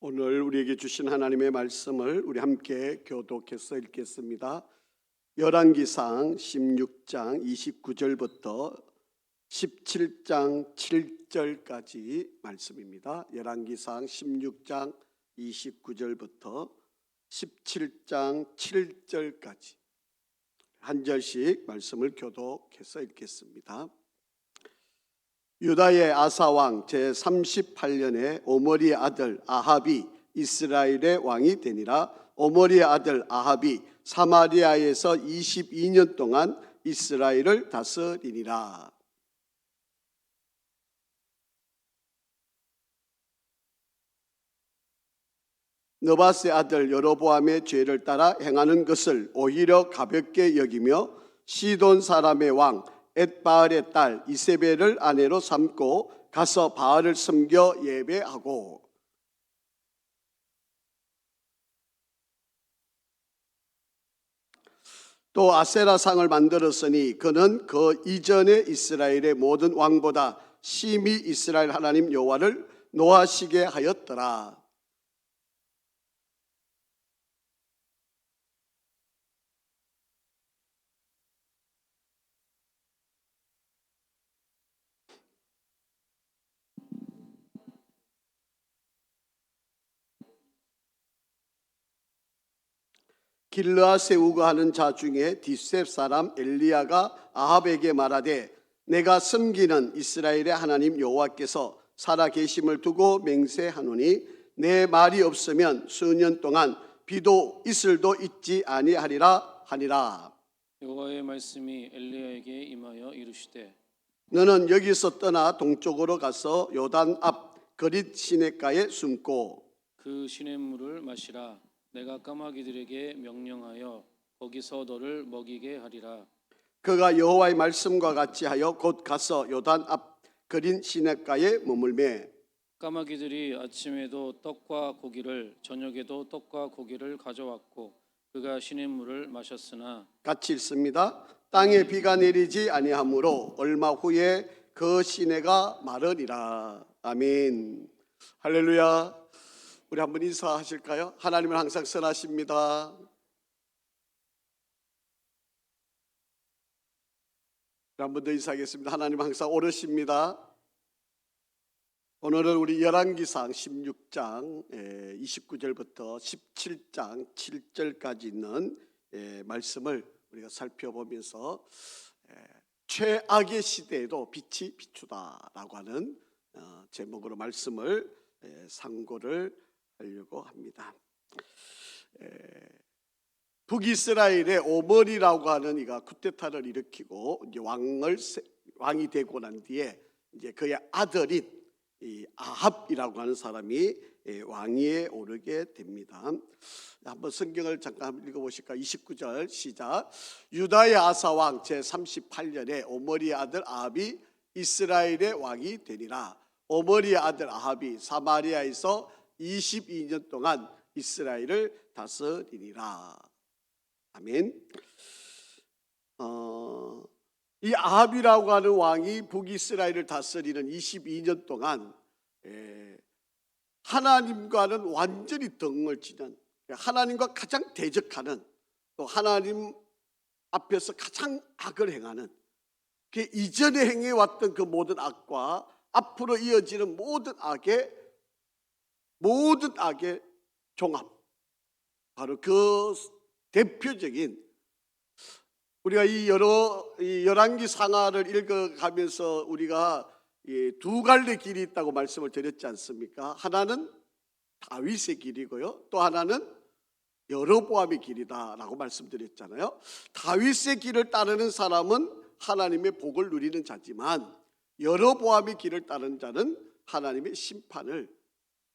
오늘 우리에게 주신 하나님의 말씀을 우리 함께 교독해서 읽겠습니다. 열왕기상 16장 29절부터 17장 7절까지 말씀입니다. 열왕기상 16장 29절부터 17장 7절까지 한 절씩 말씀을 교독해서 읽겠습니다. 유다의 아사왕 제38년에 오므리의 아들 아합이 이스라엘의 왕이 되니라. 오므리의 아들 아합이 사마리아에서 22년 동안 이스라엘을 다스리니라. 느밧의 아들 여로보암의 죄를 따라 행하는 것을 오히려 가볍게 여기며 시돈 사람의 왕 엣바알의 딸 이세벨을 아내로 삼고 가서 바알을 섬겨 예배하고 또 아세라상을 만들었으니 그는 그 이전에 이스라엘의 모든 왕보다 심히 이스라엘 하나님 여호와를 노하시게 하였더라. 길르앗에 우거하는 자 중에 디셉 사람 엘리야가 아합에게 말하되 내가 섬기는 이스라엘의 하나님 여호와께서 살아계심을 두고 맹세하노니 내 말이 없으면 수년 동안 비도 이슬도 있지 아니하리라 하니라. 여호와의 말씀이 엘리야에게 임하여 이르시되 너는 여기서 떠나 동쪽으로 가서 요단 앞 그릿 시냇가에 숨고 그 시냇물을 마시라. 내가 까마귀들에게 명령하여 거기서 너를 먹이게 하리라. 그가 여호와의 말씀과 같이 하여 곧 가서 요단 앞 그린 시냇가에 머물매 까마귀들이 아침에도 떡과 고기를 저녁에도 떡과 고기를 가져왔고 그가 시냇물을 마셨으나 같이 읽습니다. 땅에 비가 내리지 아니하므로 얼마 후에 그 시내가 마르니라. 아멘. 할렐루야. 우리 한번 인사하실까요? 하나님은 항상 선하십니다. 한 번 더 인사하겠습니다. 하나님은 항상 옳으십니다. 오늘은 우리 열왕기상 16장 29절부터 17장 7절까지 있는 말씀을 우리가 살펴보면서 최악의 시대에도 빛이 비추다라고 하는 제목으로 말씀을 상고를 하려고 합니다. 북이스라엘의 오므리라고 하는 이가 쿠데타를 일으키고 이제 왕이 되고 난 뒤에 이제 그의 아들인 이 아합이라고 하는 사람이 왕위에 오르게 됩니다. 한번 성경을 잠깐 읽어보실까? 29절 시작. 유다의 아사왕 제38년에 오므리의 아들 아합이 이스라엘의 왕이 되니라. 오므리의 아들 아합이 사마리아에서 22년 동안 이스라엘을 다스리니라. 아멘. 이 아합이라고 하는 왕이 북이스라엘을 다스리는 22년 동안 하나님과는 완전히 덩을 치는, 하나님과 가장 대적하는, 또 하나님 앞에서 가장 악을 행하는, 그 이전에 행해왔던 그 모든 악과 앞으로 이어지는 모든 악의 종합, 바로 그 대표적인, 우리가 이 열왕기 상하를 읽어가면서 우리가 두 갈래 길이 있다고 말씀을 드렸지 않습니까? 하나는 다윗의 길이고요, 또 하나는 여로보암의 길이다라고 말씀드렸잖아요. 다윗의 길을 따르는 사람은 하나님의 복을 누리는 자지만 여로보암의 길을 따르는 자는 하나님의 심판을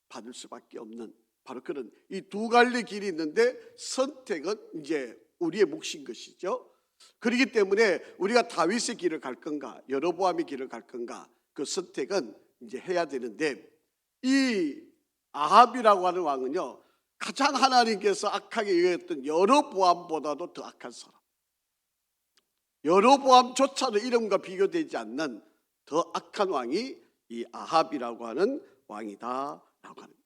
받을 수밖에 없는, 바로 그런 이 두 갈래 길이 있는데 선택은 이제 우리의 몫인 것이죠. 그렇기 때문에 우리가 다윗의 길을 갈 건가 여로보암의 길을 갈 건가, 그 선택은 이제 해야 되는데, 이 아합이라고 하는 왕은요, 가장 하나님께서 악하게 여겼던 여로보암보다도 더 악한 사람, 여로보암조차도 이름과 비교되지 않는 더 악한 왕이 이 아합이라고 하는 왕이다라고 합니다.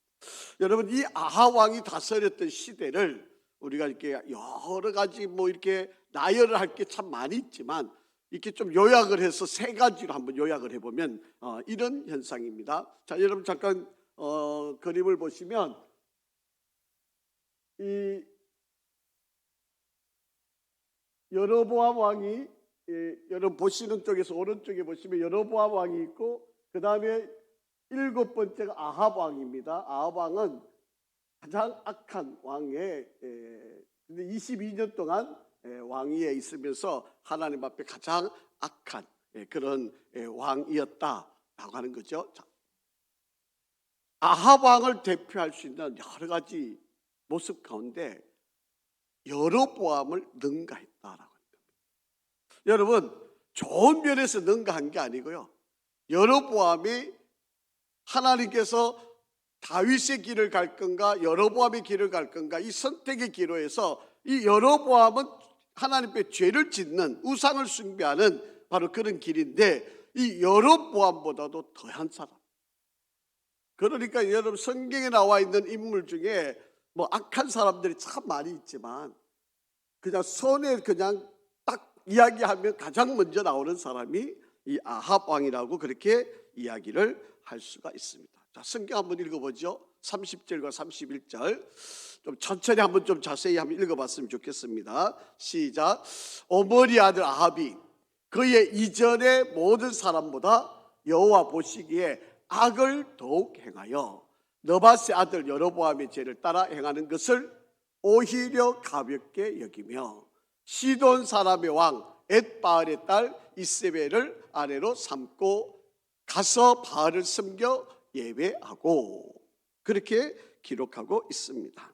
여러분, 이 아합 왕이 다스렸던 시대를 우리가 이렇게 여러 가지 뭐 이렇게 나열을 할 게 참 많이 있지만 이렇게 좀 요약을 해서 세 가지로 한번 요약을 해보면 이런 현상입니다. 자, 여러분 잠깐 그림을 보시면 이 여로보암 왕이, 여러분 보시는 쪽에서 오른쪽에 보시면 여로보암 왕이 있고, 그 다음에 7번째가 아합 왕입니다. 아합 왕은 가장 악한 왕에, 근데 22년 동안 왕위에 있으면서 하나님 앞에 가장 악한 그런 왕이었다라고 하는 거죠. 자, 아합 왕을 대표할 수 있는 여러 가지 모습 가운데 여로보암을 능가했다라고 합니다. 여러분, 좋은 면에서 능가한 게 아니고요, 여로보암이 하나님께서 다윗의 길을 갈 건가 여로보암의 길을 갈 건가, 이 선택의 기로에서 이 여로보암은 하나님 앞에 죄를 짓는, 우상을 숭배하는 바로 그런 길인데, 이 여로보암보다도 더한 사람. 그러니까 여러분, 성경에 나와 있는 인물 중에 뭐 악한 사람들이 참 많이 있지만 그냥 손에 그냥 딱 이야기하면 가장 먼저 나오는 사람이 이 아합 왕이라고 그렇게 이야기를 할 수가 있습니다. 자, 성경 한번 읽어보죠. 30절과 31절 좀 천천히 한번 좀 자세히 한번 읽어봤으면 좋겠습니다. 시작. 오므리 아들 아합이 그의 이전의 모든 사람보다 여호와 보시기에 악을 더욱 행하여 느밧의 아들 여로보암의 죄를 따라 행하는 것을 오히려 가볍게 여기며 시돈 사람의 왕 엣바알의 딸 이세벨을 아내로 삼고 가서 바알을 섬겨 예배하고, 그렇게 기록하고 있습니다.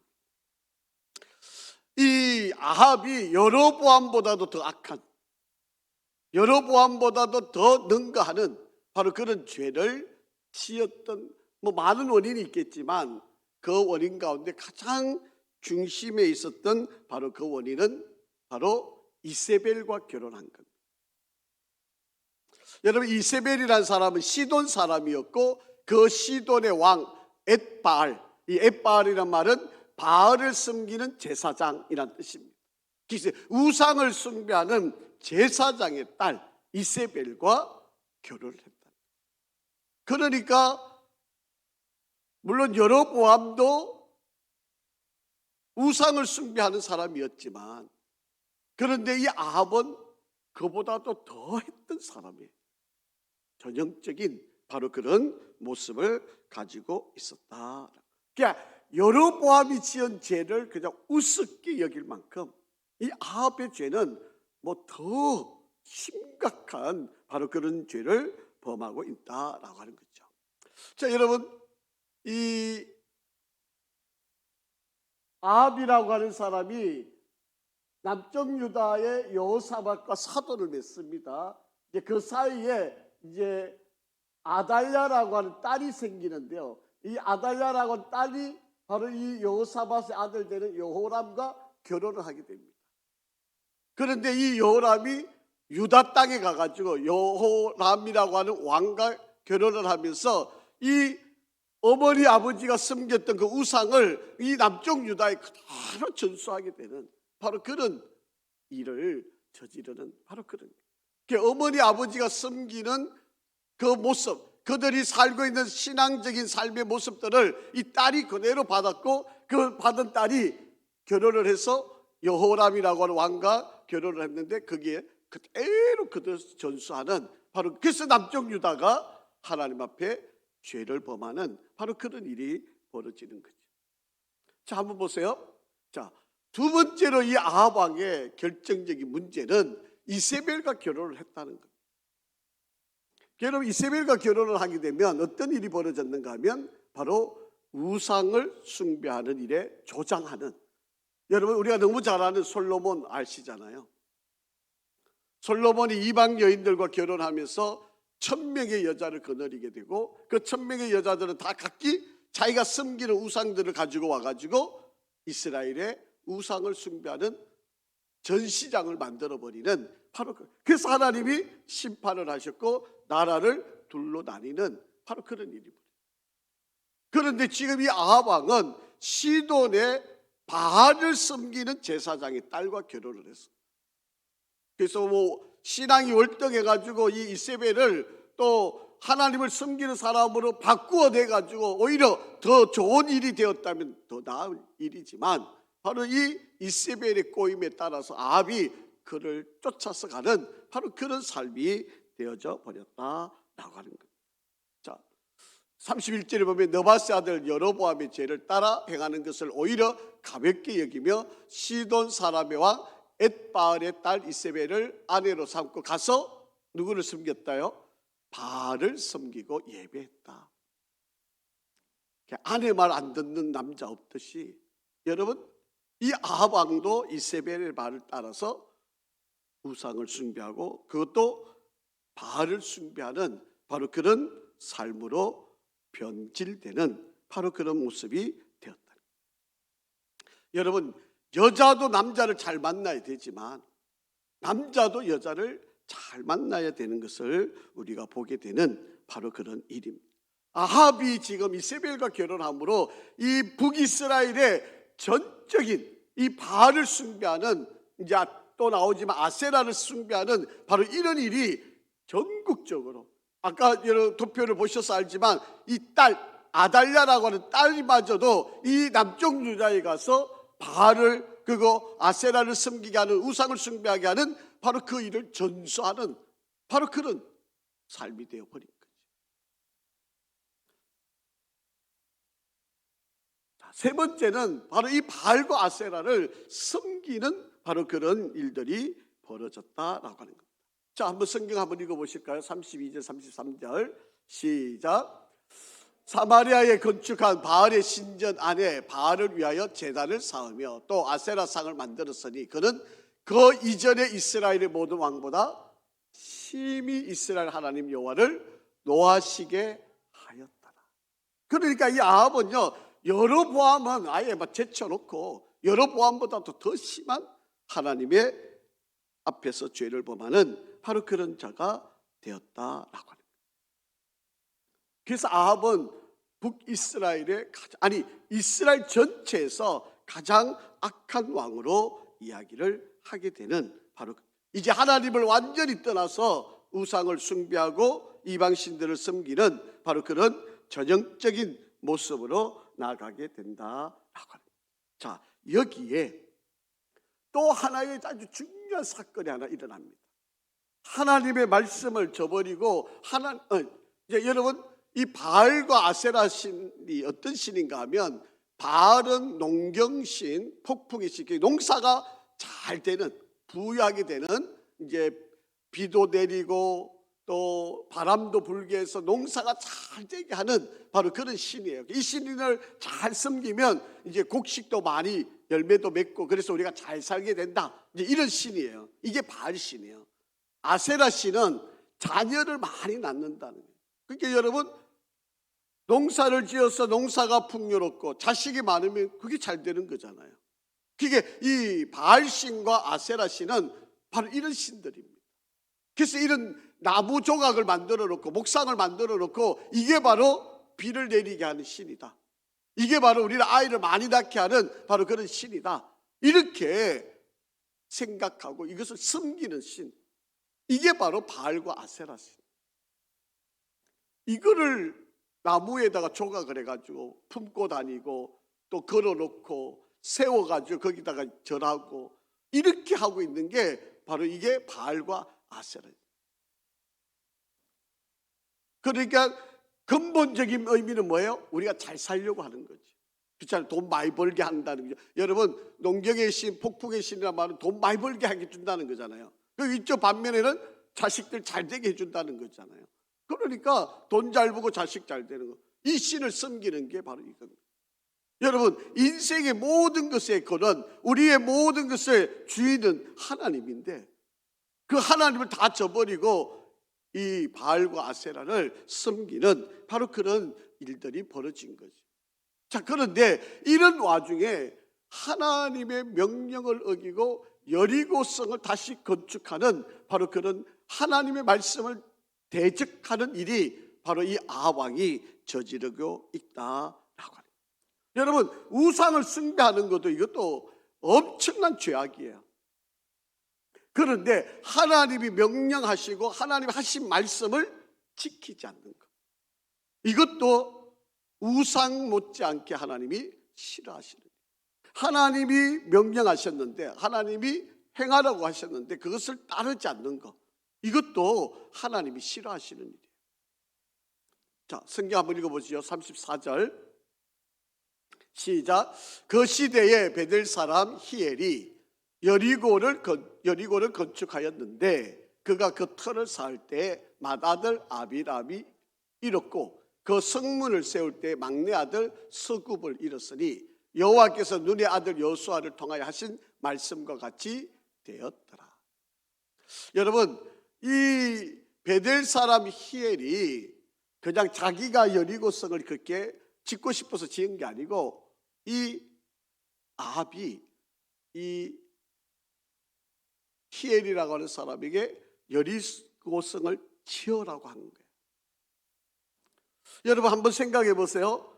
이 아합이 여로보암보다도 더 악한, 여로보암보다도 더 능가하는 바로 그런 죄를 지었던, 뭐 많은 원인이 있겠지만 그 원인 가운데 가장 중심에 있었던 바로 그 원인은 바로 이세벨과 결혼한 겁니다. 여러분, 이세벨이라는 사람은 시돈 사람이었고, 그 시돈의 왕 엣바알, 이 엣바알이란 말은 바알을 섬기는 제사장이란 뜻입니다. 그래서 우상을 숭배하는 제사장의 딸 이세벨과 결혼을 했다. 그러니까 물론 여로보암도 우상을 숭배하는 사람이었지만, 그런데 이 아합은 그보다도 더 했던 사람이에요. 전형적인 바로 그런 모습을 가지고 있었다. 그러니까 여로보암이 지은 죄를 그냥 우습게 여길 만큼 이 아합의 죄는 뭐 더 심각한 바로 그런 죄를 범하고 있다라고 하는 거죠. 자, 여러분, 이 아합이라고 하는 사람이 남쪽 유다의 여호사밧과 사도를 맺습니다. 이제 그 사이에 이제 아달랴라고 하는 딸이 생기는데요. 이 아달랴라고 하는 딸이 바로 이 여호사밧의 아들 되는 여호람과 결혼을 하게 됩니다. 그런데 이 여호람이 유다 땅에 가가지고 여호람이라고 하는 왕과 결혼을 하면서 이 어머니 아버지가 섬겼던 그 우상을 이 남쪽 유다에 그대로 전수하게 되는 바로 그런 일을 저지르는 바로 그런, 어머니 아버지가 섬기는 그 모습, 그들이 살고 있는 신앙적인 삶의 모습들을 이 딸이 그대로 받았고, 그 받은 딸이 결혼을 해서 여호람이라고 하는 왕과 결혼을 했는데 거기에 그대로 그들 전수하는 바로, 그래서 남쪽 유다가 하나님 앞에 죄를 범하는 바로 그런 일이 벌어지는 거죠. 자, 한번 보세요. 자, 두 번째로 이 아합 왕의 결정적인 문제는 이세벨과 결혼을 했다는 거예요. 여러분, 이세벨과 결혼을 하게 되면 어떤 일이 벌어졌는가 하면 바로 우상을 숭배하는 일에 조장하는, 여러분 우리가 너무 잘 아는 솔로몬 아시잖아요. 솔로몬이 이방 여인들과 결혼하면서 1000명의 여자를 거느리게 되고, 그 1000명의 여자들은 다 각기 자기가 섬기는 우상들을 가지고 와가지고 이스라엘의 우상을 숭배하는 전시장을 만들어버리는 바로 그래서 하나님이 심판을 하셨고 나라를 둘로 나뉘는 바로 그런 일입니다. 그런데 지금 이 아합 왕은 시돈의 바알을 섬기는 제사장의 딸과 결혼을 했어. 그래서 신앙이 월등해가지고 이 이세벨을 또 하나님을 섬기는 사람으로 바꾸어내 가지고 오히려 더 좋은 일이 되었다면 더 나은 일이지만, 바로 이 이세벨의 꼬임에 따라서 아합이 그를 쫓아서 가는 바로 그런 삶이 되어져 버렸다라고 하는 거예요. 자, 31절에 보면 느바세 아들 여로보암의 죄를 따라 행하는 것을 오히려 가볍게 여기며 시돈 사람의 왕 엣바알의 딸 이세벨을 아내로 삼고 가서 누구를 섬겼다요? 바알을 섬기고 예배했다. 아내 말 안 듣는 남자 없듯이, 여러분, 이 아합 왕도 이세벨의 말을 따라서 우상을 숭배하고 그것도 바알을 숭배하는 바로 그런 삶으로 변질되는 바로 그런 모습이 되었다. 여러분, 여자도 남자를 잘 만나야 되지만 남자도 여자를 잘 만나야 되는 것을 우리가 보게 되는 바로 그런 일입니다. 아합이 지금 이세벨과 결혼함으로 이 북이스라엘의 전적인 이 바알을 숭배하는, 이제 또 나오지만 아세라를 숭배하는 바로 이런 일이 전국적으로, 아까 여러 도표를 보셔서 알지만 이 딸 아달랴라고 하는 딸이마저도 이 남쪽 유다에 가서 바알을 그거 아세라를 섬기게 하는, 우상을 숭배하게 하는 바로 그 일을 전수하는 바로 그런 삶이 되어버린 거죠. 세 번째는 바로 이 바알과 아세라를 섬기는 바로 그런 일들이 벌어졌다라고 하는 겁니다. 자, 한번 성경 한번 읽어보실까요? 32절 33절 시작. 사마리아에 건축한 바알의 신전 안에 바알을 위하여 제단을 쌓으며 또 아세라 상을 만들었으니 그는 그 이전의 이스라엘의 모든 왕보다 심히 이스라엘 하나님 여호와를 노하시게 하였더라. 그러니까 이 아합은요, 여로보암은 아예 막 제쳐놓고 여로보암보다도 더 심한 하나님의 앞에서 죄를 범하는 바로 그런 자가 되었다라고 합니다. 그래서 아합은 북이스라엘의 이스라엘 전체에서 가장 악한 왕으로 이야기를 하게 되는, 바로 이제 하나님을 완전히 떠나서 우상을 숭배하고 이방신들을 섬기는 바로 그런 전형적인 모습으로 나아가게 된다라고 합니다. 자, 여기에 또 하나의 아주 중요한 사건이 하나 일어납니다. 하나님의 말씀을 저버리고 이제 여러분, 이 바알과 아세라 신이 어떤 신인가 하면, 바알은 농경신, 폭풍의 신, 농사가 잘 되는, 부유하게 되는, 이제 비도 내리고 또 바람도 불게 해서 농사가 잘 되게 하는 바로 그런 신이에요. 이 신을 잘 섬기면 이제 곡식도 많이 열매도 맺고 그래서 우리가 잘 살게 된다, 이제 이런 신이에요. 이게 바알 신이에요. 아세라 신은 자녀를 많이 낳는다는 거예요. 그러니까 여러분, 농사를 지어서 농사가 풍요롭고 자식이 많으면 그게 잘 되는 거잖아요. 그게 이 바알 신과 아세라 신은 바로 이런 신들입니다. 그래서 이런 나무 조각을 만들어 놓고 목상을 만들어 놓고 이게 바로 비를 내리게 하는 신이다, 이게 바로 우리를 아이를 많이 낳게 하는 바로 그런 신이다, 이렇게 생각하고 이것을 섬기는 신, 이게 바로 바알과 아세라 신. 이거를 나무에다가 조각을 해가지고 품고 다니고 또 걸어놓고 세워가지고 거기다가 절하고 이렇게 하고 있는 게 바로 이게 바알과 아세라. 그러니까 근본적인 의미는 뭐예요? 우리가 잘 살려고 하는 거지. 그렇잖아요. 돈 많이 벌게 한다는 거죠. 여러분, 농경의 신, 폭풍의 신이란 말은 돈 많이 벌게 하게 준다는 거잖아요. 그 이쪽 반면에는 자식들 잘 되게 해준다는 거잖아요. 그러니까 돈 잘 벌고 자식 잘 되는 거, 이 신을 섬기는 게 바로 이겁니다. 여러분, 인생의 모든 것의 근원, 우리의 모든 것의 주인은 하나님인데 그 하나님을 다 저버리고 이 바알과 아세라를 섬기는 바로 그런 일들이 벌어진 거죠. 자, 그런데 이런 와중에 하나님의 명령을 어기고 여리고성을 다시 건축하는 바로 그런 하나님의 말씀을 대적하는 일이 바로 이 아합 왕이 저지르고 있다라고 합니다. 여러분, 우상을 숭배하는 것도 이것도 엄청난 죄악이에요. 그런데 하나님이 명령하시고 하나님이 하신 말씀을 지키지 않는 것, 이것도 우상 못지않게 하나님이 싫어하시는 거예요. 하나님이 명령하셨는데, 하나님이 행하라고 하셨는데 그것을 따르지 않는 것, 이것도 하나님이 싫어하시는 일이에요. 자, 성경 한번 읽어보시죠. 34절 시작. 그 시대에 베델 사람 히엘이 여리고를 건축하였는데 그가 그 터를 쌓을 때 맏아들 아비람이 잃었고 그 성문을 세울 때 막내 아들 서굽을 잃었으니 여호와께서 눈의 아들 여호수아를 통하여 하신 말씀과 같이 되었더라. 여러분, 이 베델 사람 히엘이 그냥 자기가 여리고성을 그렇게 짓고 싶어서 지은 게 아니고 이 아합이 이 히엘이라고 하는 사람에게 여리고성을 지으라고 한 거예요. 여러분, 한번 생각해 보세요.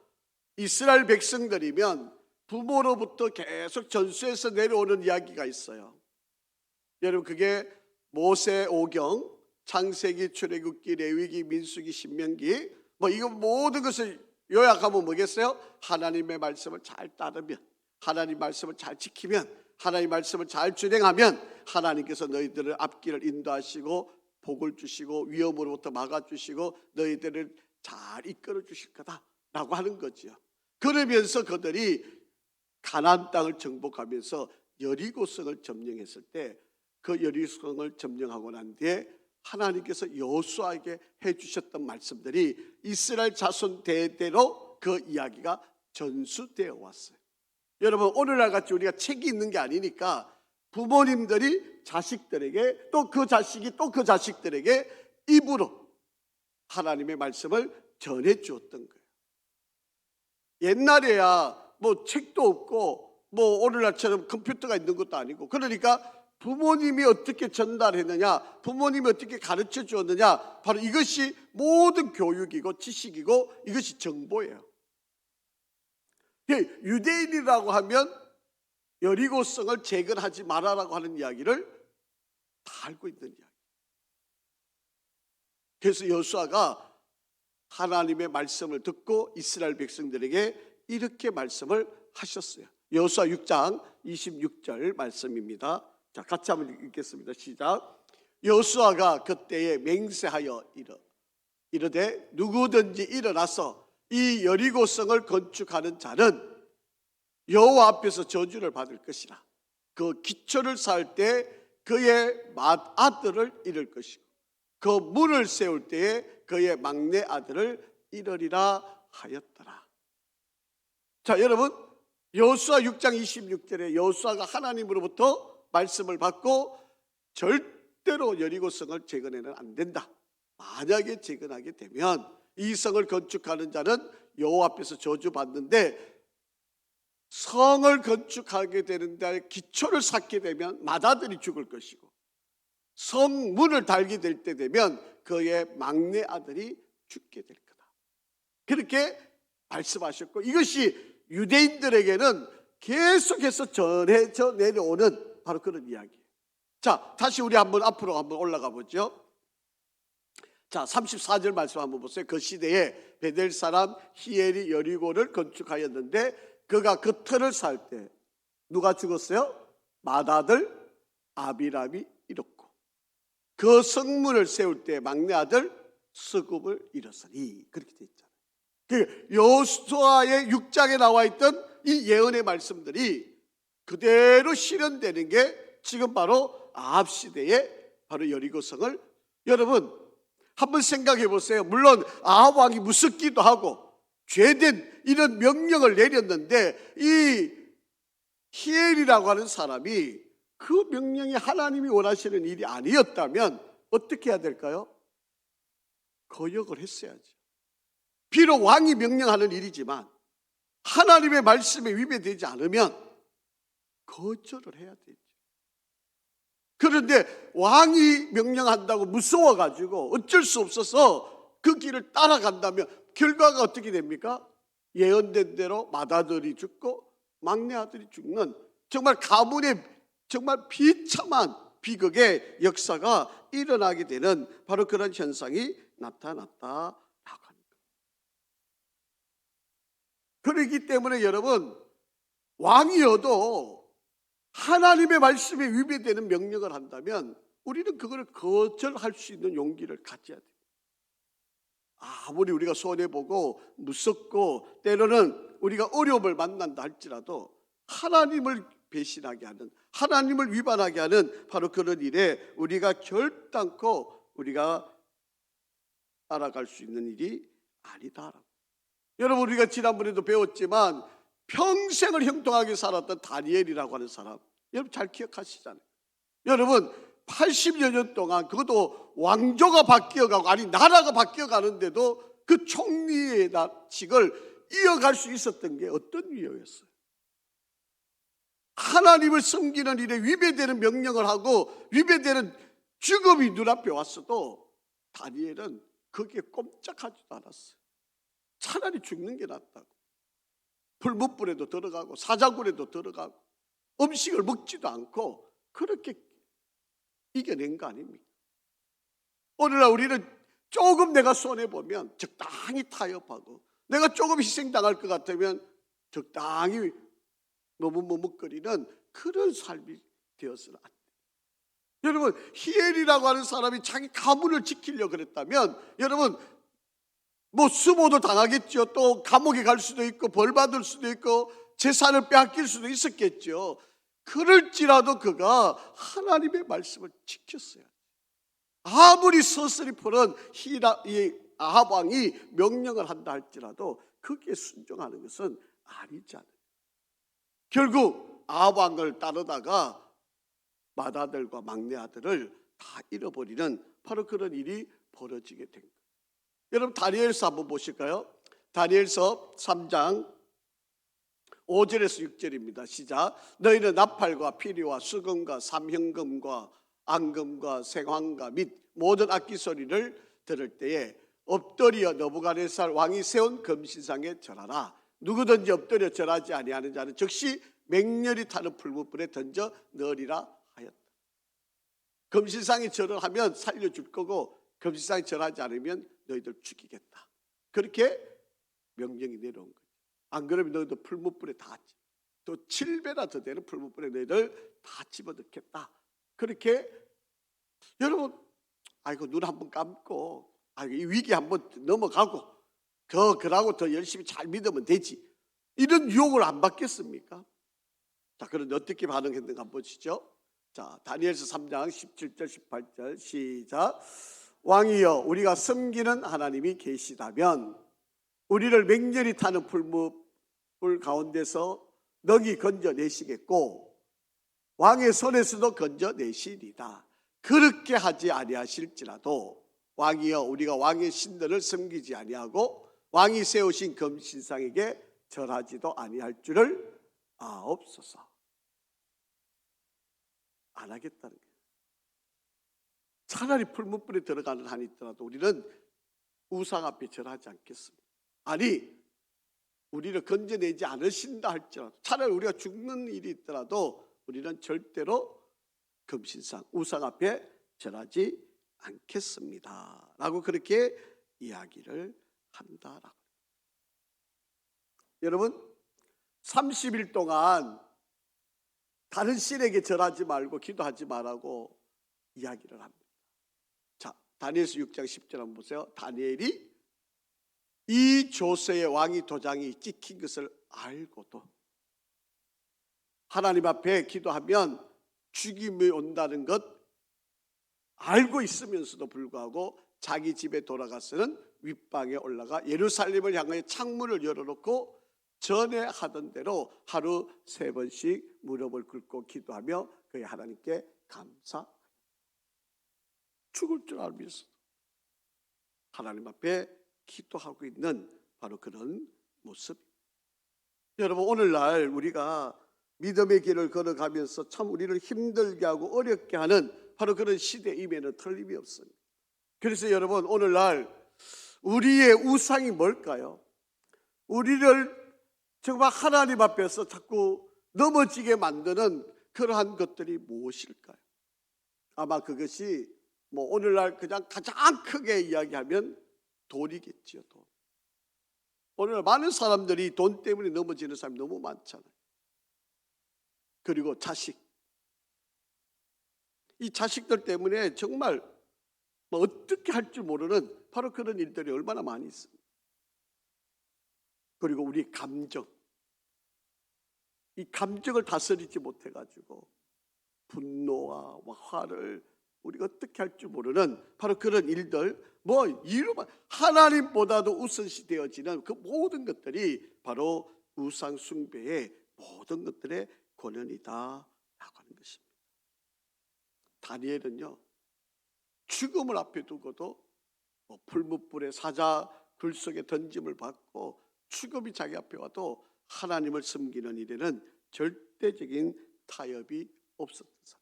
이스라엘 백성들이면 부모로부터 계속 전수해서 내려오는 이야기가 있어요. 여러분, 그게 모세 오경, 창세기, 출애굽기, 레위기, 민수기, 신명기, 이거 모든 것을 요약하면 뭐겠어요? 하나님의 말씀을 잘 따르면, 하나님 말씀을 잘 지키면, 하나님 말씀을 잘 준행하면 하나님께서 너희들을 앞길을 인도하시고 복을 주시고 위험으로부터 막아주시고 너희들을 잘 이끌어 주실 거다라고 하는 거죠. 그러면서 그들이 가나안 땅을 정복하면서 여리고성을 점령했을 때 그 여리고성을 점령하고 난 뒤에 하나님께서 여호수아에게 해주셨던 말씀들이 이스라엘 자손 대대로 그 이야기가 전수되어 왔어요. 여러분, 오늘날 같이 우리가 책이 있는 게 아니니까 부모님들이 자식들에게 또 그 자식이 또 그 자식들에게 입으로 하나님의 말씀을 전해 주었던 거예요. 옛날에야 책도 없고 오늘날처럼 컴퓨터가 있는 것도 아니고, 그러니까 부모님이 어떻게 전달했느냐, 부모님이 어떻게 가르쳐 주었느냐, 바로 이것이 모든 교육이고 지식이고 이것이 정보예요. 유대인이라고 하면 여리고성을 재건하지 말아라고 하는 이야기를 다 알고 있는 이야기. 그래서 여호수아가 하나님의 말씀을 듣고 이스라엘 백성들에게 이렇게 말씀을 하셨어요. 여호수아 6장 26절 말씀입니다. 자, 같이 한번 읽겠습니다. 시작. 여호수아가 그때에 맹세하여 이르되 누구든지 일어나서 이 여리고성을 건축하는 자는 여호와 앞에서 저주를 받을 것이라. 그 기초를 쌓을 때 그의 맏아들을 잃을 것이고 그 문을 세울 때에 그의 막내 아들을 잃으리라 하였더라. 자, 여러분, 여호수아 6장 26절에 여호수아가 하나님으로부터 말씀을 받고 절대로 여리고성을 재건해는 안 된다. 만약에 재건하게 되면 이 성을 건축하는 자는 여호와 앞에서 저주받는데, 성을 건축하게 되는데 기초를 쌓게 되면 맏아들이 죽을 것이고 성문을 달게 될 때 되면 그의 막내 아들이 죽게 될 거다. 그렇게 말씀하셨고, 이것이 유대인들에게는 계속해서 전해져 내려오는 바로 그런 이야기예요. 자, 다시 우리 앞으로 한번 올라가 보죠. 자, 34절 말씀 한번 보세요. 그 시대에 베델 사람 히엘이 여리고를 건축하였는데 그가 그 터를 쌓을 때 누가 죽었어요? 맏아들 아비람이 잃었고 그 성문을 세울 때 막내 아들 서굽을 잃었으니, 그렇게 돼 있잖아요. 그 여호수아의 6장에 나와 있던 이 예언의 말씀들이 그대로 실현되는 게 지금 바로 아합 시대에 바로 여리고성을, 여러분 한번 생각해 보세요. 물론 아합 왕이 무섭기도 하고 죄된 이런 명령을 내렸는데 이 히엘이라고 하는 사람이 그 명령이 하나님이 원하시는 일이 아니었다면 어떻게 해야 될까요? 거역을 했어야죠. 비록 왕이 명령하는 일이지만 하나님의 말씀에 위배되지 않으면 거절을 해야 되죠. 그런데 왕이 명령한다고 무서워가지고 어쩔 수 없어서 그 길을 따라간다면 결과가 어떻게 됩니까? 예언된 대로 맏아들이 죽고 막내 아들이 죽는 정말 가문의 정말 비참한 비극의 역사가 일어나게 되는 바로 그런 현상이 나타났다라고 합니다. 그렇기 때문에 여러분, 왕이어도 하나님의 말씀에 위배되는 명령을 한다면 우리는 그걸 거절할 수 있는 용기를 가져야 돼요. 아무리 우리가 손해보고 무섭고 때로는 우리가 어려움을 만난다 할지라도 하나님을 배신하게 하는, 하나님을 위반하게 하는 바로 그런 일에 우리가 결단코 우리가 따라갈 수 있는 일이 아니다라고. 여러분, 우리가 지난번에도 배웠지만 평생을 형통하게 살았던 다니엘이라고 하는 사람, 여러분 잘 기억하시잖아요. 여러분 80여 년 동안 그것도 왕조가 바뀌어가고, 아니 나라가 바뀌어가는데도 그 총리의 직을 이어갈 수 있었던 게 어떤 이유였어요? 하나님을 섬기는 일에 위배되는 명령을 하고 위배되는 죽음이 눈앞에 왔어도 다니엘은 거기에 꼼짝하지도 않았어요. 차라리 죽는 게 낫다고. 불못불에도 들어가고 사자굴에도 들어가고 음식을 먹지도 않고 그렇게 이겨낸 거 아닙니까? 오늘날 우리는 조금 내가 손해보면 적당히 타협하고, 내가 조금 희생당할 것 같으면 적당히 너무 머뭇거리는 그런 삶이 되어서는 안 돼요. 여러분, 히엘이라고 하는 사람이 자기 가문을 지키려고 그랬다면 여러분 뭐 수모도 당하겠죠. 또 감옥에 갈 수도 있고 벌 받을 수도 있고 재산을 빼앗길 수도 있었겠죠. 그럴지라도 그가 하나님의 말씀을 지켰어요. 아무리 서슬이 푸른 이 아합 왕이 명령을 한다 할지라도 거기에 순종하는 것은 아니잖아요. 결국 아합 왕을 따르다가 맏아들과 막내 아들을 다 잃어버리는 바로 그런 일이 벌어지게 된 거예요. 여러분 다니엘서 한번 보실까요? 다니엘서 3장 5절에서 6절입니다. 시작. 너희는 나팔과 피리와 수금과 삼형금과 앙금과 생황과 및 모든 악기 소리를 들을 때에 엎드려 너부갓네살 왕이 세운 금신상에 절하라. 누구든지 엎드려 절하지 아니하는 자는 즉시 맹렬히 타는 풀무불에 던져 넣으리라 하였다. 금신상에 절을 하면 살려줄 거고 금신상에 절하지 않으면 너희들 죽이겠다. 그렇게 명령이 내려온 거예요. 안 그러면 너희들 풀무불에 다, 또 7배나 더 되는 풀무불에 너희들 다 집어넣겠다. 그렇게 여러분, 아이고 눈 한번 감고 아이고 이 위기 한번 넘어가고 그러고 더 열심히 잘 믿으면 되지, 이런 유혹을 안 받겠습니까? 자, 그런데 어떻게 반응했는가 한번 보시죠. 자, 다니엘서 3장 17절 18절 시작. 왕이여, 우리가 섬기는 하나님이 계시다면 우리를 맹렬히 타는 풀무불 가운데서 너희 건져내시겠고 왕의 손에서도 건져내시리다. 그렇게 하지 아니하실지라도 왕이여, 우리가 왕의 신들을 섬기지 아니하고 왕이 세우신 금신상에게 절하지도 아니할 줄을 아옵소서. 안 하겠다는 거예요. 차라리 풀무불에 들어가는 한이 있더라도 우리는 우상 앞에 절하지 않겠습니다. 아니, 우리를 건져내지 않으신다 할지라도, 차라리 우리가 죽는 일이 있더라도 우리는 절대로 금신상, 우상 앞에 절하지 않겠습니다 라고 그렇게 이야기를 한다라고. 여러분 30일 동안 다른 신에게 절하지 말고 기도하지 말라고 이야기를 합니다. 자, 다니엘서 6장 10절 한번 보세요. 다니엘이 이 조서의 왕위 도장이 찍힌 것을 알고도 하나님 앞에 기도하면 죽임이 온다는 것 알고 있으면서도 불구하고 자기 집에 돌아가서는 윗방에 올라가 예루살렘을 향하여 창문을 열어놓고 전에 하던 대로 하루 3번씩 무릎을 꿇고 기도하며 그의 하나님께 감사, 죽을 줄 알면서 하나님 앞에 기도하고 있는 바로 그런 모습. 여러분 오늘날 우리가 믿음의 길을 걸어가면서 참 우리를 힘들게 하고 어렵게 하는 바로 그런 시대임에는 틀림이 없습니다. 그래서 여러분 오늘날 우리의 우상이 뭘까요? 우리를 정말 하나님 앞에서 자꾸 넘어지게 만드는 그러한 것들이 무엇일까요? 아마 그것이 오늘날 그냥 가장 크게 이야기하면 돈이겠지요. 돈. 오늘 많은 사람들이 돈 때문에 넘어지는 사람이 너무 많잖아요. 그리고 자식. 이 자식들 때문에 정말 어떻게 할 줄 모르는 바로 그런 일들이 얼마나 많이 있습니다. 그리고 우리 감정. 이 감정을 다스리지 못해가지고 분노와 화를 우리가 어떻게 할 줄 모르는 바로 그런 일들, 이루면 하나님보다도 우선시 되어지는 그 모든 것들이 바로 우상 숭배의 모든 것들의 권연이다라고 하는 것입니다. 다니엘은요, 죽음을 앞에 두고도 풀무불에 사자 굴 속에 던짐을 받고 죽음이 자기 앞에 와도 하나님을 섬기는 일에는 절대적인 타협이 없었던 사람.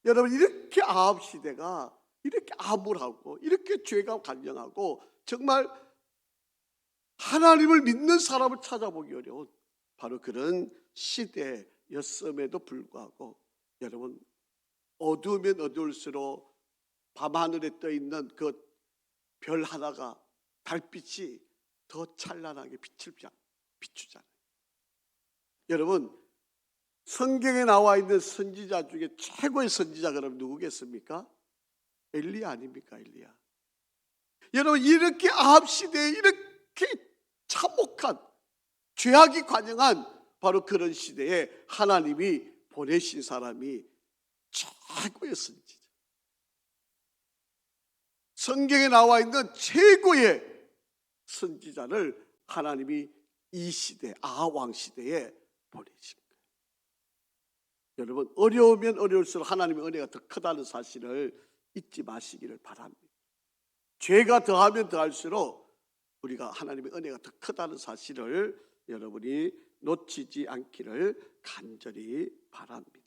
여러분, 이렇게 아합 시대가 이렇게 암울하고 이렇게 죄가 간영하고 정말 하나님을 믿는 사람을 찾아보기 어려운 바로 그런 시대였음에도 불구하고 여러분, 어두우면 어두울수록 밤하늘에 떠있는 그 별 하나가 달빛이 더 찬란하게 비추잖아요. 여러분, 성경에 나와 있는 선지자 중에 최고의 선지자 그럼 누구겠습니까? 엘리야 아닙니까? 엘리야. 여러분, 이렇게 아합 시대에 이렇게 참혹한 죄악이 관영한 바로 그런 시대에 하나님이 보내신 사람이 최고의 선지자, 성경에 나와 있는 최고의 선지자를 하나님이 이 시대, 아합 왕 시대에 보내신 거예요. 여러분, 어려우면 어려울수록 하나님의 은혜가 더 크다는 사실을 잊지 마시기를 바랍니다. 죄가 더하면 더할수록 우리가 하나님의 은혜가 더 크다는 사실을 여러분이 놓치지 않기를 간절히 바랍니다.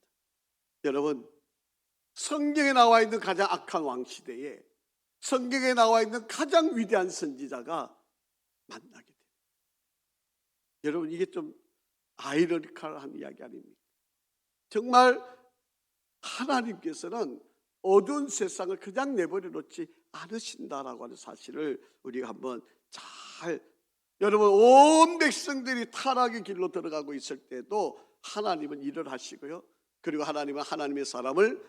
여러분, 성경에 나와 있는 가장 악한 왕 시대에 성경에 나와 있는 가장 위대한 선지자가 만나게 됩니다. 여러분, 이게 좀 아이러니컬한 이야기 아닙니까? 정말 하나님께서는 어두운 세상을 그냥 내버려 놓지 않으신다라고 하는 사실을 우리가 한번 여러분, 온 백성들이 타락의 길로 들어가고 있을 때도 하나님은 일을 하시고요, 그리고 하나님은 하나님의 사람을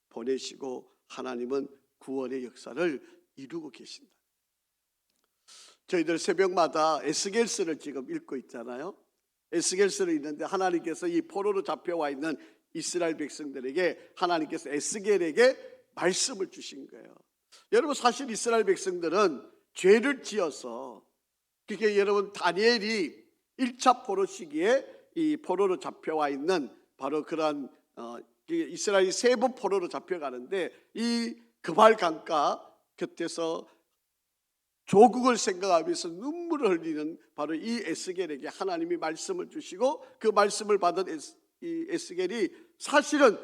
보내시고 하나님은 구원의 역사를 이루고 계신다. 저희들 새벽마다 에스겔서를 지금 읽고 있잖아요. 에스겔서를 읽는데 하나님께서 이 포로로 잡혀와 있는 이스라엘 백성들에게 하나님께서 에스겔에게 말씀을 주신 거예요. 여러분, 사실 이스라엘 백성들은 죄를 지어서, 그게 여러분 다니엘이 1차 포로 시기에 이 포로로 잡혀와 있는 바로 그러한 이스라엘이 3번 포로로 잡혀가는데 이 그발 강가 곁에서 조국을 생각하면서 눈물을 흘리는 바로 이 에스겔에게 하나님이 말씀을 주시고 그 말씀을 받은 이 에스겔이 사실은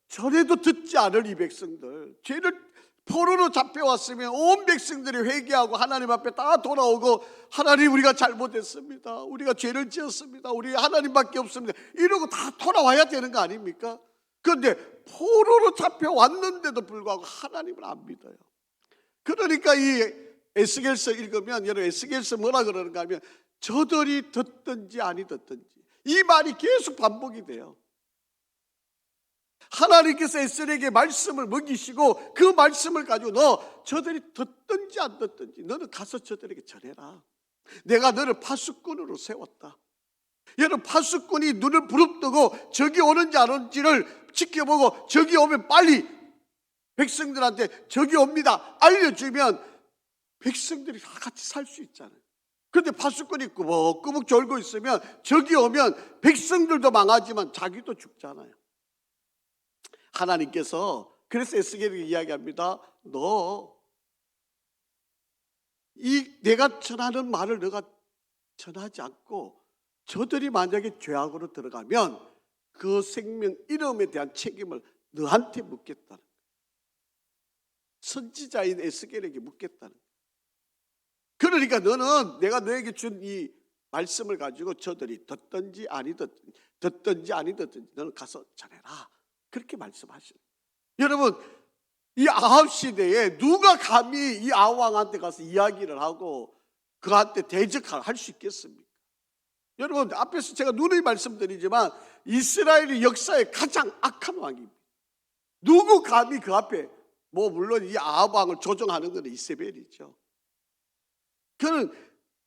전에도 듣지 않을 이 백성들, 죄를 포로로 잡혀왔으면 온 백성들이 회개하고 하나님 앞에 다 돌아오고 하나님, 우리가 잘못했습니다, 우리가 죄를 지었습니다, 우리 하나님밖에 없습니다 이러고 다 돌아와야 되는 거 아닙니까? 그런데 포로로 잡혀왔는데도 불구하고 하나님을 안 믿어요. 그러니까 이 에스겔서 읽으면 여러분, 에스겔서 뭐라 그러는가 하면 저들이 듣든지 아니 듣든지 이 말이 계속 반복이 돼요. 하나님께서 에스겔에게 말씀을 먹이시고 그 말씀을 가지고 너 저들이 듣든지 안 듣든지 너는 가서 저들에게 전해라. 내가 너를 파수꾼으로 세웠다. 여러분, 파수꾼이 눈을 부릅뜨고 적이 오는지 안 오는지를 지켜보고 적이 오면 빨리 백성들한테 적이 옵니다 알려주면 백성들이 다 같이 살 수 있잖아요. 그런데 파수꾼이 꾸벅꾸벅 졸고 있으면 적이 오면 백성들도 망하지만 자기도 죽잖아요. 하나님께서 그래서 에스겔에게 이야기합니다. 내가 전하는 말을 너가 전하지 않고 저들이 만약에 죄악으로 들어가면 그 생명 이름에 대한 책임을 너한테 묻겠다는 거예요. 선지자인 에스겔에게 묻겠다는 거예요. 그러니까 너는 내가 너에게 준 이 말씀을 가지고 저들이 듣든지 아니 듣든지 너는 가서 전해라. 그렇게 말씀하시는. 여러분, 이 아합 시대에 누가 감히 이 아합 왕한테 가서 이야기를 하고 그한테 대적할 수 있겠습니까? 여러분, 앞에서 제가 누누이 말씀드리지만 이스라엘의 역사에 가장 악한 왕입니다. 누구 감히 그 앞에, 물론 이 아합 왕을 조종하는 것은 이세벨이죠. 그는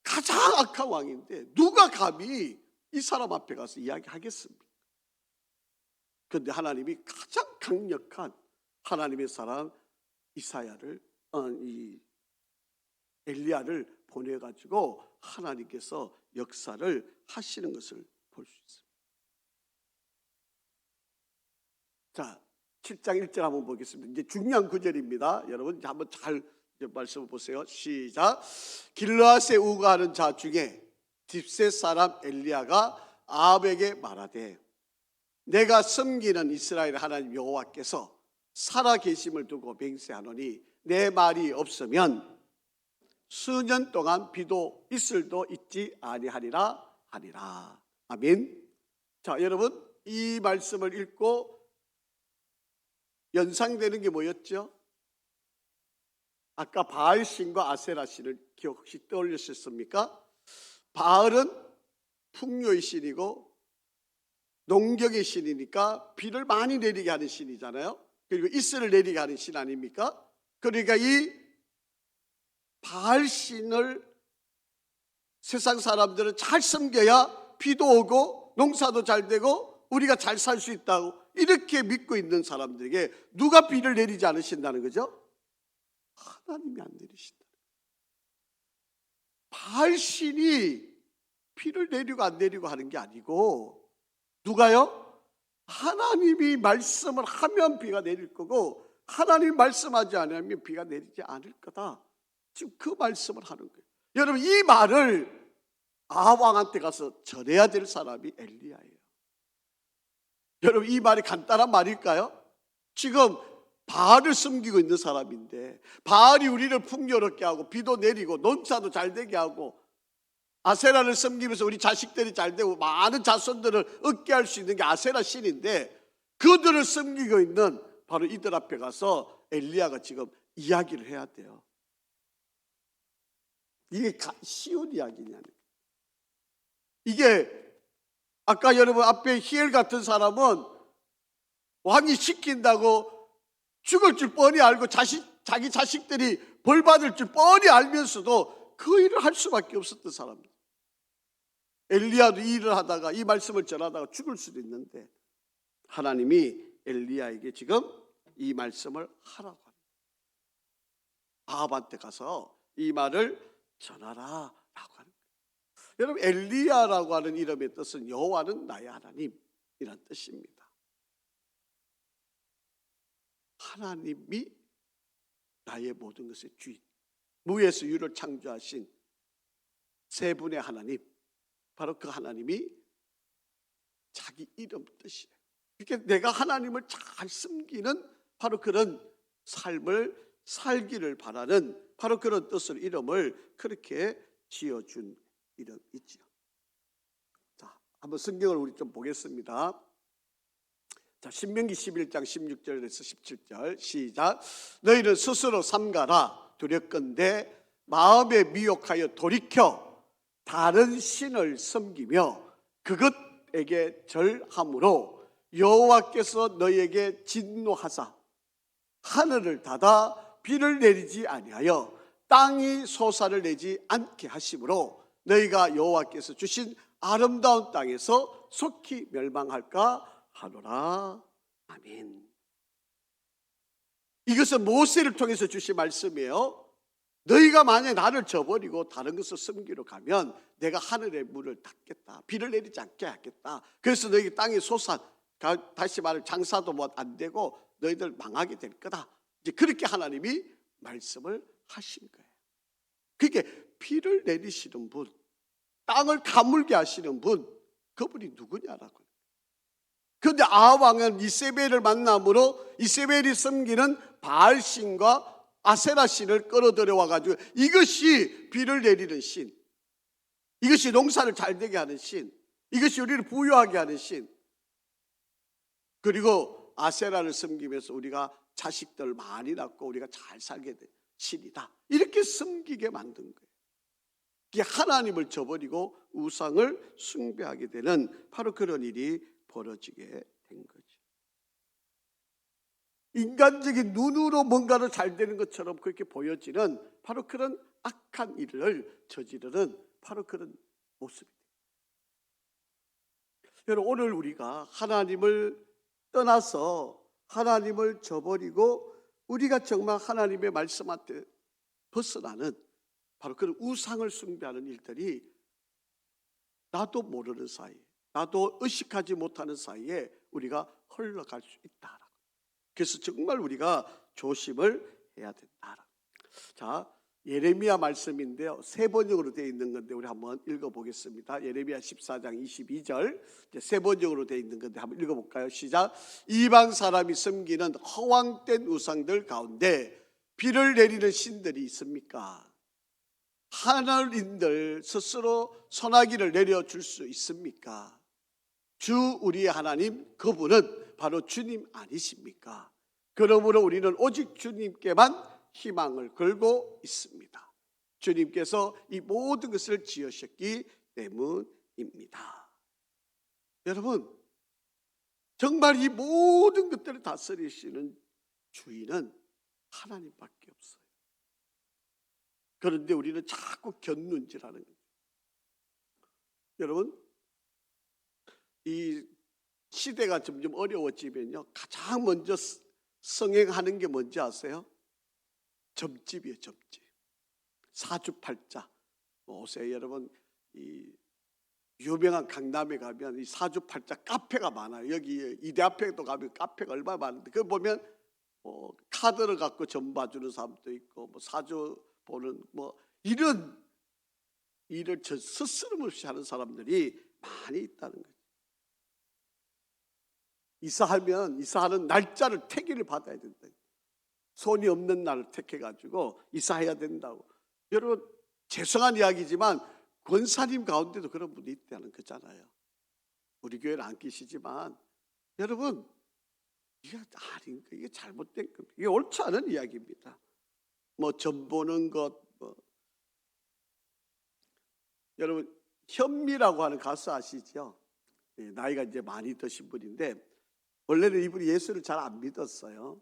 가장 악한 왕인데 누가 감히 이 사람 앞에 가서 이야기하겠습니까? 그런데 하나님이 가장 강력한 하나님의 사람 이사야를 이 엘리야를 보내가지고 하나님께서 역사를 하시는 것을 볼 수 있습니다. 자, 7장 1절 한번 보겠습니다. 이제 중요한 구절입니다. 여러분 한번 잘 말씀을 보세요. 시작. 길르앗에 우거하는 자 중에 딥셋 사람 엘리야가 아합에게 말하되 내가 섬기는 이스라엘 하나님 여호와께서 살아 계심을 두고 맹세하노니 내 말이 없으면 수년 동안 비도 이슬도 있지 아니하리라 하니라. 아멘. 자, 여러분 이 말씀을 읽고 연상되는 게 뭐였죠? 아까 바알 신과 아세라 신을 혹시 떠올리셨습니까? 바알은 풍요의 신이고 농경의 신이니까 비를 많이 내리게 하는 신이잖아요. 그리고 이슬을 내리게 하는 신 아닙니까? 그러니까 이 바알 신을 세상 사람들은 잘 섬겨야 비도 오고 농사도 잘 되고 우리가 잘 살 수 있다고 이렇게 믿고 있는 사람들에게 누가 비를 내리지 않으신다는 거죠? 하나님이 안 내리신다. 바알 신이 비를 내리고 안 내리고 하는 게 아니고 누가요? 하나님이 말씀을 하면 비가 내릴 거고 하나님이 말씀하지 않으면 비가 내리지 않을 거다. 지금 그 말씀을 하는 거예요. 여러분 이 말을 아합 왕한테 가서 전해야 될 사람이 엘리야예요. 여러분 이 말이 간단한 말일까요? 지금 바알을 섬기고 있는 사람인데 바알이 우리를 풍요롭게 하고 비도 내리고 농사도 잘 되게 하고 아세라를 섬기면서 우리 자식들이 잘 되고 많은 자손들을 얻게 할 수 있는 게 아세라 신인데 그들을 섬기고 있는 바로 이들 앞에 가서 엘리야가 지금 이야기를 해야 돼요. 이게 쉬운 이야기냐는. 이게 아까 여러분 앞에 히엘 같은 사람은 왕이 시킨다고 죽을 줄 뻔히 알고 자기 자식들이 벌 받을 줄 뻔히 알면서도 그 일을 할 수밖에 없었던 사람입니다. 엘리야도 이 일을 하다가 이 말씀을 전하다가 죽을 수도 있는데 하나님이 엘리야에게 지금 이 말씀을 하라고 합니다. 아합한테 가서 이 말을 전하라 라고 하는 거예요. 여러분 엘리야라고 하는 이름의 뜻은 여호와는 나의 하나님이란 뜻입니다. 하나님이 나의 모든 것의 주인, 무에서 유를 창조하신 세 분의 하나님, 바로 그 하나님이 자기 이름 뜻이에요. 그러니까 내가 하나님을 잘 섬기는 바로 그런 삶을 살기를 바라는 바로 그런 뜻으로 이름을 그렇게 지어준 이름이죠. 자, 한번 성경을 우리 좀 보겠습니다. 자, 신명기 11장 16절에서 17절 시작. 너희는 스스로 삼가라. 두렵건대 마음에 미혹하여 돌이켜 다른 신을 섬기며 그것에게 절함으로 여호와께서 너희에게 진노하사 하늘을 닫아 비를 내리지 아니하여 땅이 소사를 내지 않게 하심으로 너희가 여호와께서 주신 아름다운 땅에서 속히 멸망할까 하노라. 아멘. 이것은 모세를 통해서 주신 말씀이에요. 너희가 만약에 나를 저버리고 다른 것을 섬기러 가면 내가 하늘의 문을 닫겠다. 비를 내리지 않게 하겠다. 그래서 너희 땅의 소산, 다시 말해 장사도 안 되고 너희들 망하게 될 거다. 이제 그렇게 하나님이 말씀을 하신 거예요. 그게 비를 내리시는 분, 땅을 가물게 하시는 분, 그분이 누구냐라고. 그런데 아합 왕은 이세벨을 만남으로 이세벨이 섬기는 바알신과 아세라 신을 끌어들여 와가지고 이것이 비를 내리는 신, 이것이 농사를 잘 되게 하는 신, 이것이 우리를 부유하게 하는 신, 그리고 아세라를 섬기면서 우리가 자식들 많이 낳고 우리가 잘 살게 된 신이다, 이렇게 섬기게 만든 거예요. 이게 하나님을 저버리고 우상을 숭배하게 되는 바로 그런 일이 벌어지게 된 거죠. 인간적인 눈으로 뭔가를 잘 되는 것처럼 그렇게 보여지는 바로 그런 악한 일을 저지르는 바로 그런 모습입니다. 여러분, 오늘 우리가 하나님을 떠나서 하나님을 저버리고 우리가 정말 하나님의 말씀한테 벗어나는 바로 그런 우상을 숭배하는 일들이 나도 모르는 사이에, 나도 의식하지 못하는 사이에 우리가 흘러갈 수 있다. 그래서 정말 우리가 조심을 해야 된다. 자, 예레미야 말씀인데요, 세 번역으로 되어 있는 건데 우리 한번 읽어보겠습니다. 예레미야 14장 22절, 세 번역으로 되어 있는 건데 한번 읽어볼까요? 시작. 이방 사람이 섬기는 허황된 우상들 가운데 비를 내리는 신들이 있습니까? 하늘인들 스스로 소나기를 내려줄 수 있습니까? 주 우리의 하나님, 그분은 바로 주님 아니십니까? 그러므로 우리는 오직 주님께만 희망을 걸고 있습니다. 주님께서 이 모든 것을 지으셨기 때문입니다. 여러분, 정말 이 모든 것들을 다스리시는 주인은 하나님밖에 없어요. 그런데 우리는 자꾸 곁눈질하는 거예요. 여러분, 이 시대가 점점 어려워지면요, 가장 먼저 성행하는 게 뭔지 아세요? 점집이에요, 점집. 사주팔자. 오세요, 여러분. 이 유명한 강남에 가면 이 사주팔자 카페가 많아요. 여기 이대 앞에도 가면 카페가 얼마나 많은데, 그거 보면 카드를 갖고 점 봐주는 사람도 있고, 사주 보는 이런 일을 스스럼없이 하는 사람들이 많이 있다는 거예요. 이사하는 날짜를 택일을 받아야 된다. 손이 없는 날을 택해가지고 이사해야 된다고. 여러분, 죄송한 이야기지만 권사님 가운데도 그런 분이 있다는 거잖아요. 우리 교회는 안 계시지만 여러분, 이게 아닌 거, 이게 잘못된 거, 이게 옳지 않은 이야기입니다. 점 보는 것, 여러분, 현미라고 하는 가수 아시죠? 나이가 이제 많이 드신 분인데 원래는 이분이 예수를 잘 안 믿었어요.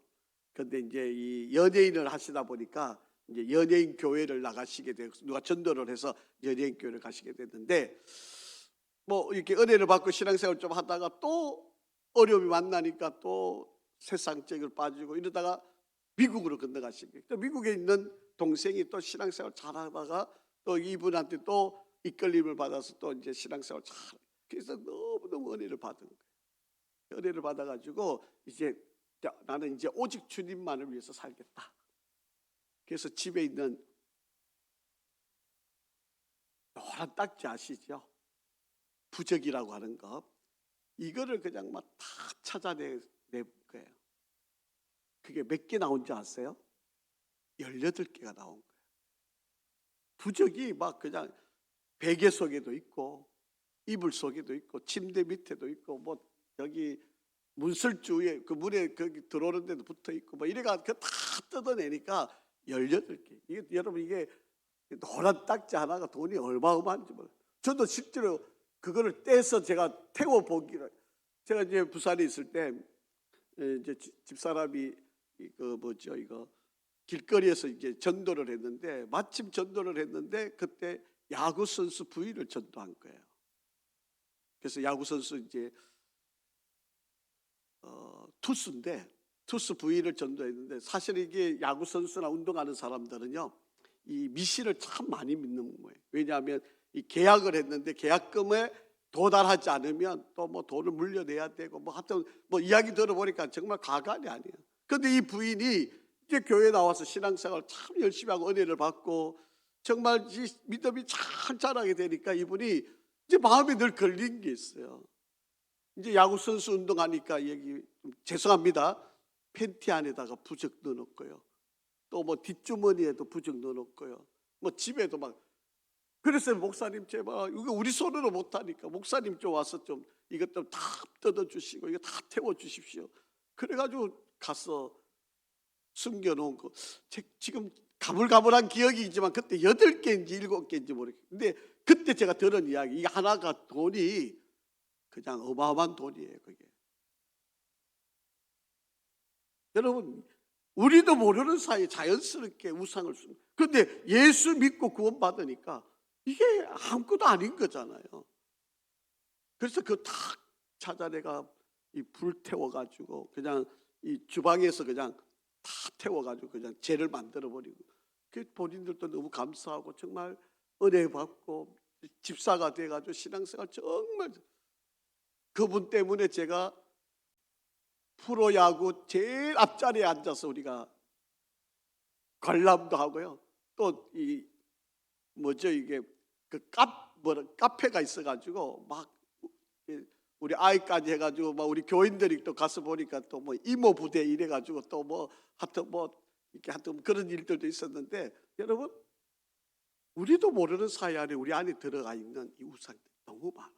그런데 이제 이 연예인을 하시다 보니까 이제 연예인 교회를 나가시게 되고, 누가 전도를 해서 연예인 교회를 가시게 됐는데, 이렇게 은혜를 받고 신앙생활 좀 하다가 또 어려움이 만나니까 또 세상적으로 빠지고 이러다가 미국으로 건너가시게. 또 미국에 있는 동생이 또 신앙생활 잘하다가 또 이분한테 또 이끌림을 받아서 또 이제 신앙생활 잘. 그래서 너무너무 은혜를 받은 거예요. 은혜를 받아가지고 이제 나는 이제 오직 주님만을 위해서 살겠다. 그래서 집에 있는 노란 딱지 아시죠? 부적이라고 하는 거, 이거를 그냥 막 다 찾아낸 거예요. 그게 몇 개 나온 줄 아세요? 18개가 나온 거예요. 부적이 막 그냥 베개 속에도 있고 이불 속에도 있고 침대 밑에도 있고 여기 문설주 위에 그 문에 거기 들어오는 데도 붙어 있고 이래가 다 뜯어내니까 18개. 이게 여러분, 이게 노란 딱지 하나가 돈이 얼마인지 몰라요. 저도 실제로 그거를 떼서 제가 태워 보기를. 제가 이제 부산에 있을 때 이제 집사람이 이거 길거리에서 이제 전도를 했는데, 마침 전도를 했는데 그때 야구 선수 부인을 전도한 거예요. 그래서 야구 선수 이제 투수인데 투수 부인을 전도했는데, 사실 이게 야구 선수나 운동하는 사람들은요, 이 미신을 참 많이 믿는 거예요. 왜냐하면 이 계약을 했는데 계약금에 도달하지 않으면 또 돈을 물려내야 되고 하여튼 이야기 들어보니까 정말 가관이 아니에요. 그런데 이 부인이 이제 교회 나와서 신앙생활 참 열심히 하고 은혜를 받고 정말 믿음이 참 자라게 되니까 이분이 이제 마음에 늘 걸린 게 있어요. 이제 야구 선수 운동하니까 여기 죄송합니다, 팬티 안에다가 부적 넣어놓고요, 또 뭐 뒷주머니에도 부적 넣어놓고요. 뭐 집에도 막. 그래서 목사님 제발 이거 우리 손으로 못하니까 목사님 좀 와서 좀 이것 좀 다 뜯어주시고 이거 다 태워주십시오. 그래가지고 가서 숨겨놓은 거 지금 가물가물한 기억이 있지만 그때 8개인지 7개인지 모르겠어요. 근데 그때 제가 들은 이야기, 이 하나가 돈이 그냥 어마어마한 돈이에요. 그게. 여러분, 우리도 모르는 사이에 자연스럽게 우상을 쓰는. 그런데 예수 믿고 구원받으니까 이게 아무것도 아닌 거잖아요. 그래서 그 다 찾아내가 이 불 태워가지고 그냥 이 주방에서 그냥 다 태워가지고 그냥 죄를 만들어버리고, 그 본인들도 너무 감사하고 정말 은혜 받고 집사가 돼가지고 신앙생활 정말, 그분 때문에 제가 프로야구 제일 앞자리에 앉아서 우리가 관람도 하고요. 또 이 뭐죠 이게 그 카페가 있어가지고 막 우리 아이까지 해가지고 막 우리 교인들이 또 가서 보니까 또 뭐 이모 부대 이래가지고 또 뭐 하여튼 뭐 이렇게 하여튼 그런 일들도 있었는데, 여러분 우리도 모르는 사이 안에 우리 안에 들어가 있는 이 우상들이 너무 많아요.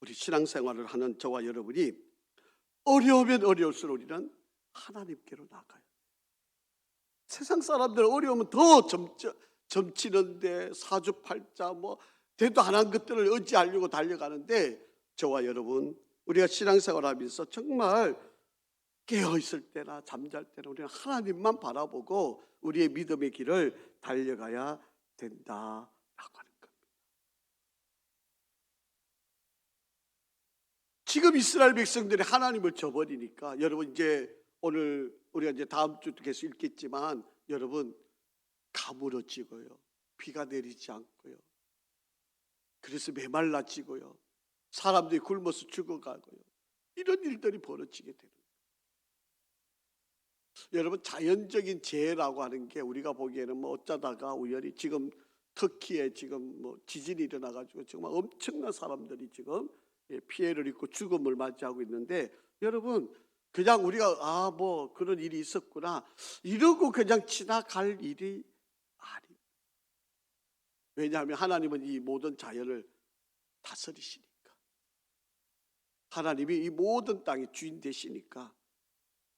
우리 신앙생활을 하는 저와 여러분이 어려우면 어려울수록 우리는 하나님께로 나가요. 세상 사람들은 어려우면 더 점치는데 사주팔자 뭐 대도 안 한 것들을 의지하려고 달려가는데, 저와 여러분 우리가 신앙생활하면서 정말 깨어있을 때나 잠잘 때나 우리는 하나님만 바라보고 우리의 믿음의 길을 달려가야 된다라고 하는 겁니다. 지금 이스라엘 백성들이 하나님을 저버리니까, 여러분 이제 오늘 우리가 이제 다음 주도 계속 읽겠지만, 여러분 가물어지고요, 비가 내리지 않고요, 그래서 메말라지고요, 사람들이 굶어서 죽어가고요, 이런 일들이 벌어지게 되는 거예요. 여러분 자연적인 재해라고 하는 게 우리가 보기에는 뭐 어쩌다가 우연히 지금 터키에 지금 뭐 지진이 일어나가지고 정말 엄청난 사람들이 지금 피해를 입고 죽음을 맞이하고 있는데, 여러분 그냥 우리가 뭐 그런 일이 있었구나 이러고 그냥 지나갈 일이 아니에요. 왜냐하면 하나님은 이 모든 자연을 다스리시니까, 하나님이 이 모든 땅의 주인 되시니까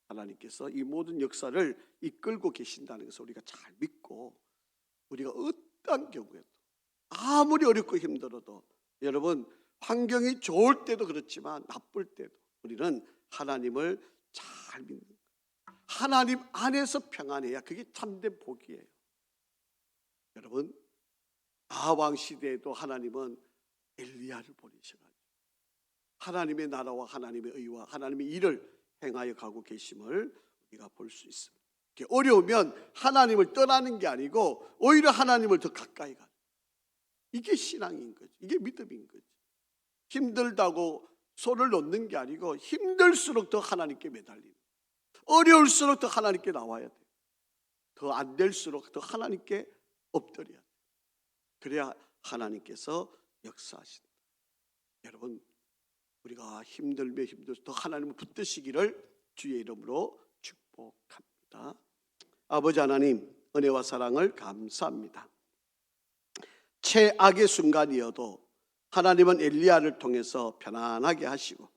하나님께서 이 모든 역사를 이끌고 계신다는 것을 우리가 잘 믿고, 우리가 어떠한 경우에도 아무리 어렵고 힘들어도, 여러분 환경이 좋을 때도 그렇지만 나쁠 때도 우리는 하나님을 잘 믿는 거예요. 하나님 안에서 평안해야 그게 참된 복이에요. 여러분 아합 시대에도 하나님은 엘리야를 보내셔가지고 하나님의 나라와 하나님의 의와 하나님의 일을 행하여 가고 계심을 우리가 볼 수 있습니다. 어려우면 하나님을 떠나는 게 아니고 오히려 하나님을 더 가까이 가는, 이게 신앙인 거지, 이게 믿음인 거지. 힘들다고 손을 놓는 게 아니고 힘들수록 더 하나님께 매달리는, 어려울수록 더 하나님께 나와야 돼. 더 안 될수록 더 하나님께 엎드려야 돼. 그래야 하나님께서 역사하신다. 여러분 우리가 힘들면 힘들수록 더 하나님을 붙드시기를 주의 이름으로 축복합니다. 아버지 하나님, 은혜와 사랑을 감사합니다. 최악의 순간이어도 하나님은 엘리야를 통해서 편안하게 하시고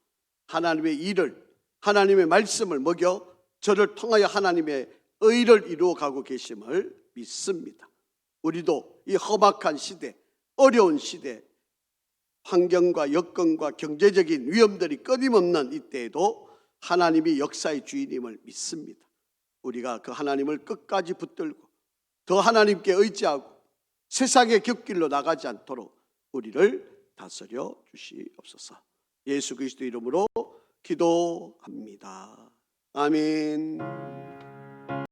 하나님의 일을, 하나님의 말씀을 먹여 저를 통하여 하나님의 의를 이루어가고 계심을 믿습니다. 우리도 이 험악한 시대, 어려운 시대, 환경과 여건과 경제적인 위험들이 끊임없는 이때에도 하나님이 역사의 주인임을 믿습니다. 우리가 그 하나님을 끝까지 붙들고 더 하나님께 의지하고 세상의 곁길로 나가지 않도록 우리를 다스려 주시옵소서. 예수 그리스도 이름으로 기도합니다. 아멘.